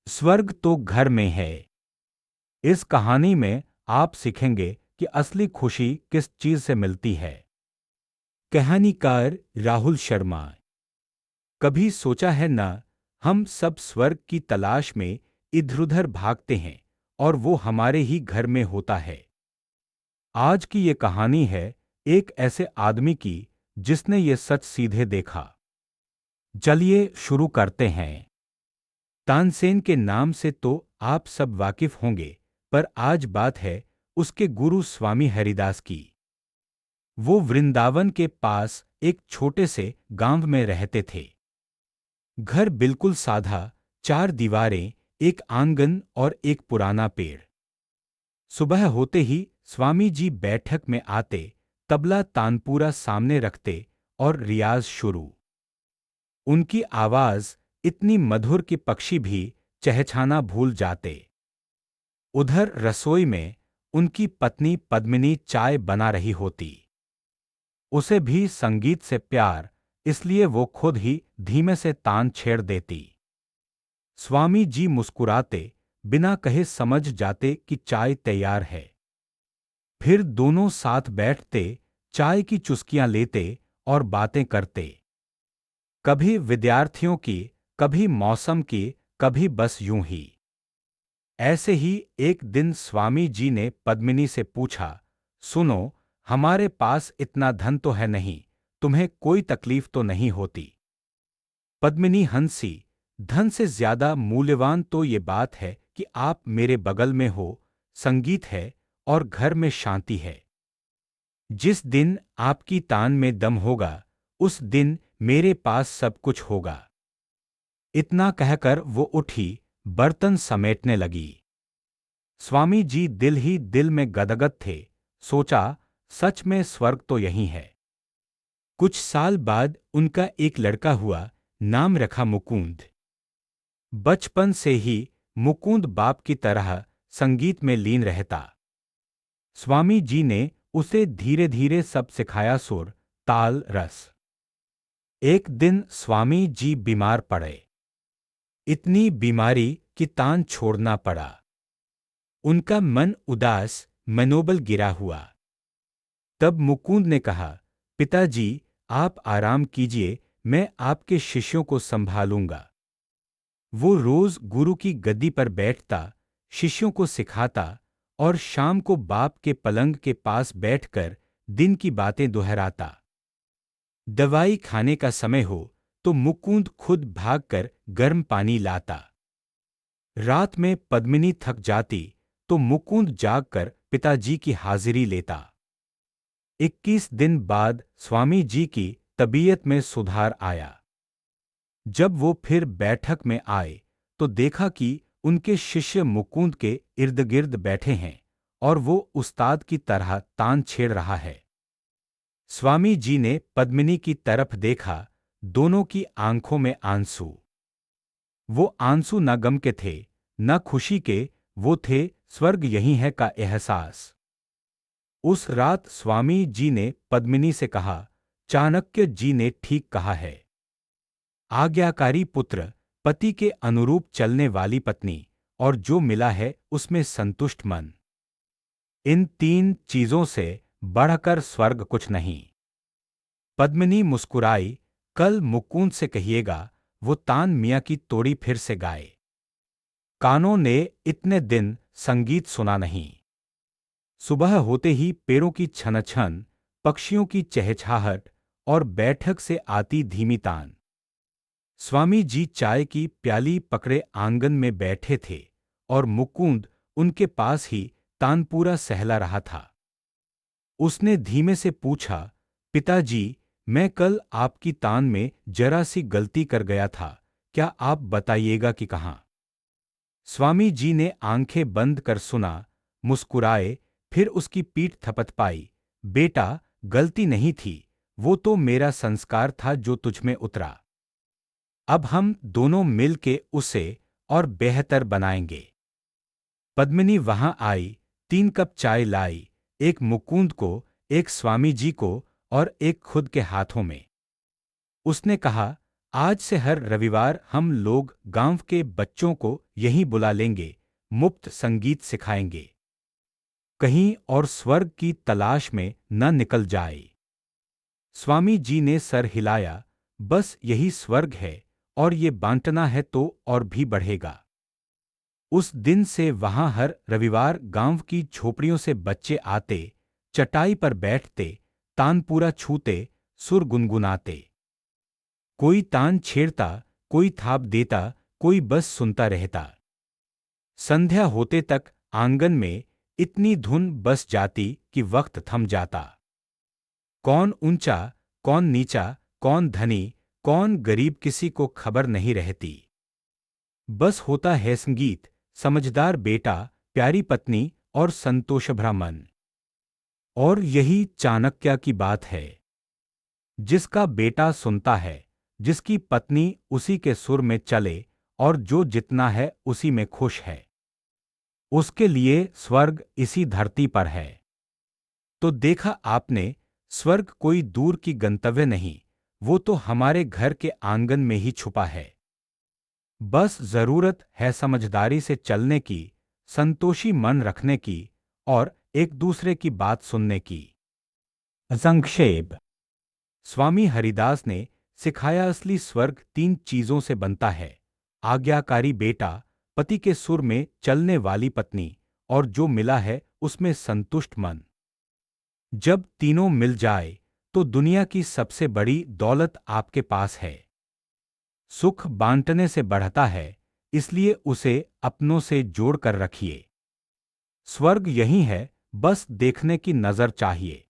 स्वर्ग तो घर में है। इस कहानी में आप सीखेंगे कि असली खुशी किस चीज से मिलती है। कहानीकार राहुल शर्मा। कभी सोचा है ना, हम सब स्वर्ग की तलाश में इधर-उधर भागते हैं और वो हमारे ही घर में होता है। आज की ये कहानी है एक ऐसे आदमी की जिसने ये सच सीधे देखा। चलिए शुरू करते हैं। तानसेन के नाम से तो आप सब वाकिफ होंगे, पर आज बात है उसके गुरु स्वामी हरिदास की। वो वृंदावन के पास एक छोटे से गांव में रहते थे। घर बिल्कुल सादा, चार दीवारें, एक आंगन और एक पुराना पेड़। सुबह होते ही स्वामी जी बैठक में आते, तबला तानपूरा सामने रखते और रियाज शुरू। उनकी आवाज इतनी मधुर कि पक्षी भी चहचहाना भूल जाते। उधर रसोई में उनकी पत्नी पद्मिनी चाय बना रही होती। उसे भी संगीत से प्यार, इसलिए वो खुद ही धीमे से तान छेड़ देती। स्वामी जी मुस्कुराते, बिना कहे समझ जाते कि चाय तैयार है। फिर दोनों साथ बैठते, चाय की चुस्कियां लेते और बातें करते। कभी विद्यार्थियों की, कभी मौसम की, कभी बस यूं ही। ऐसे ही एक दिन स्वामी जी ने पद्मिनी से पूछा, सुनो, हमारे पास इतना धन तो है नहीं, तुम्हें कोई तकलीफ तो नहीं होती? पद्मिनी हंसी, धन से ज्यादा मूल्यवान तो ये बात है कि आप मेरे बगल में हो, संगीत है और घर में शांति है। जिस दिन आपकी तान में दम होगा, उस दिन मेरे पास सब कुछ होगा। इतना कहकर वो उठी, बर्तन समेटने लगी। स्वामी जी दिल ही दिल में गदगद थे, सोचा, सच में स्वर्ग तो यही है। कुछ साल बाद उनका एक लड़का हुआ, नाम रखा मुकुंद। बचपन से ही मुकुंद बाप की तरह संगीत में लीन रहता। स्वामी जी ने उसे धीरे धीरे सब सिखाया, सुर, ताल, रस। एक दिन स्वामी जी बीमार पड़े। इतनी बीमारी कि तान छोड़ना पड़ा। उनका मन उदास, मनोबल गिरा हुआ। तब मुकुंद ने कहा, पिताजी, आप आराम कीजिए, मैं आपके शिष्यों को संभालूंगा। वो रोज गुरु की गद्दी पर बैठता, शिष्यों को सिखाता और शाम को बाप के पलंग के पास बैठकर दिन की बातें दोहराता। दवाई खाने का समय हो तो मुकुंद खुद भागकर गर्म पानी लाता। रात में पद्मिनी थक जाती तो मुकुंद जागकर पिताजी की हाजिरी लेता। 21 दिन बाद स्वामी जी की तबीयत में सुधार आया। जब वो फिर बैठक में आए तो देखा कि उनके शिष्य मुकुंद के इर्द गिर्द बैठे हैं और वो उस्ताद की तरह तान छेड़ रहा है। स्वामी जी ने पद्मिनी की तरफ देखा, दोनों की आंखों में आंसू। वो आंसू न गम के थे, न खुशी के, वो थे स्वर्ग यही है का एहसास। उस रात स्वामी जी ने पद्मिनी से कहा, चाणक्य जी ने ठीक कहा है। आज्ञाकारी पुत्र, पति के अनुरूप चलने वाली पत्नी और जो मिला है उसमें संतुष्ट मन। इन तीन चीजों से बढ़कर स्वर्ग कुछ नहीं। पद्मिनी मुस्कुराई, कल मुकुंद से कहिएगा, वो तान मियाँ की तोड़ी फिर से गाए। कानों ने इतने दिन संगीत सुना नहीं। सुबह होते ही पेड़ों की छनछन, पक्षियों की चहचहाहट और बैठक से आती धीमी तान। स्वामी जी चाय की प्याली पकड़े आंगन में बैठे थे और मुकुंद उनके पास ही तानपूरा सहला रहा था। उसने धीमे से पूछा, पिताजी, मैं कल आपकी तान में जरा सी गलती कर गया था, क्या आप बताइएगा कि कहाँ? स्वामी जी ने आंखें बंद कर सुना, मुस्कुराए, फिर उसकी पीठ थपथपाई, बेटा, गलती नहीं थी, वो तो मेरा संस्कार था जो तुझमें उतरा। अब हम दोनों मिल के उसे और बेहतर बनाएंगे। पद्मिनी वहां आई, 3 कप चाय लाई, एक मुकुंद को, एक स्वामी जी को और एक खुद के हाथों में। उसने कहा, आज से हर रविवार हम लोग गांव के बच्चों को यहीं बुला लेंगे, मुफ्त संगीत सिखाएंगे। कहीं और स्वर्ग की तलाश में न निकल जाए। स्वामी जी ने सर हिलाया, बस यही स्वर्ग है, और ये बांटना है तो और भी बढ़ेगा। उस दिन से वहां हर रविवार गांव की झोपड़ियों से बच्चे आते, चटाई पर बैठते, तानपूरा छूते, सुर गुनगुनाते। कोई तान छेड़ता, कोई थाप देता, कोई बस सुनता रहता। संध्या होते तक आंगन में इतनी धुन बस जाती कि वक्त थम जाता। कौन ऊंचा, कौन नीचा, कौन धनी, कौन गरीब, किसी को खबर नहीं रहती। बस होता है संगीत, समझदार बेटा, प्यारी पत्नी और संतोषभरा मन। और यही चाणक्य की बात है। जिसका बेटा सुनता है, जिसकी पत्नी उसी के सुर में चले, और जो जितना है उसी में खुश है, उसके लिए स्वर्ग इसी धरती पर है। तो देखा आपने, स्वर्ग कोई दूर की गंतव्य नहीं, वो तो हमारे घर के आंगन में ही छुपा है। बस जरूरत है समझदारी से चलने की, संतोषी मन रखने की, और एक दूसरे की बात सुनने की। संक्षेप। स्वामी हरिदास ने सिखाया, असली स्वर्ग 3 चीजों से बनता है: आज्ञाकारी बेटा, पति के सुर में चलने वाली पत्नी, और जो मिला है उसमें संतुष्ट मन। जब तीनों मिल जाए तो दुनिया की सबसे बड़ी दौलत आपके पास है। सुख बांटने से बढ़ता है, इसलिए उसे अपनों से जोड़ कर रखिए। स्वर्ग यही है, बस देखने की नजर चाहिए।